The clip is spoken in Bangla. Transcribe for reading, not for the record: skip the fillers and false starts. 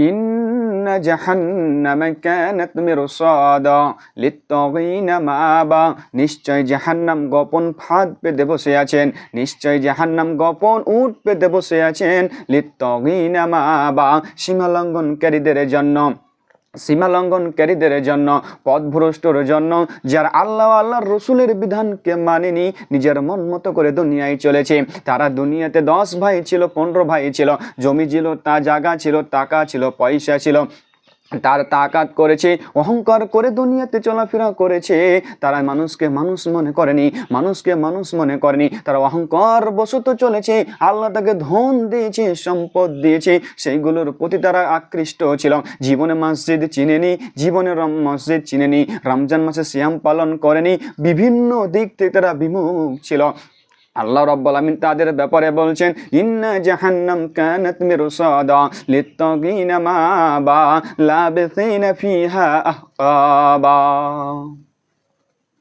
ইন্না জাহান্নামা কানাত মিরসাদা লিত্তাগিনা মাআবা, নিশ্চয় জাহান্নাম গোপন ফাঁদ পেতে বসে আছেন, নিশ্চয় জাহান্নাম গোপন উট পেতে বসে আছেন, লিত্তাগিনা মাআবা, সীমালঙ্ঘনকারীদের জন্য, সীমালঙ্ঘনকারীদের জন্য, পথভ্রষ্টর জন্য, যারা আল্লাহর রসুলের বিধানকে মানেনি, নিজের মন মতো করে দুনিয়ায় চলেছে। তারা দুনিয়াতে 10 ভাই ছিল, 15 ভাই ছিল, জমি ছিল, তা জায়গা ছিল, টাকা ছিল, পয়সা ছিল, তার তাকাত করেছে, অহংকার করে দুনিয়াতে চলাফেরা করেছে। তারা মানুষকে মানুষ মনে করেনি, মানুষকে মানুষ মনে করেনি, তারা অহংকার বশত চলেছে। আল্লাহ তাকে ধন দিয়েছে, সম্পদ দিয়েছে, সেইগুলোর প্রতি তারা আকৃষ্ট ছিল। জীবনে মসজিদ চিনেনি, জীবনে মসজিদ চিনেনি, রমজান মাসে সিয়াম পালন করেনি, বিভিন্ন দিক থেকে তারা বিমুখ ছিল। আল্লাহ রাব্বুল আলামিন তাদের ব্যাপারে বলছেন, ইন্না জাহান্নাম কানাত মিরসাদা লিত্তাগিনা মাআবা লাবিসিনা ফিহা আহকাবা।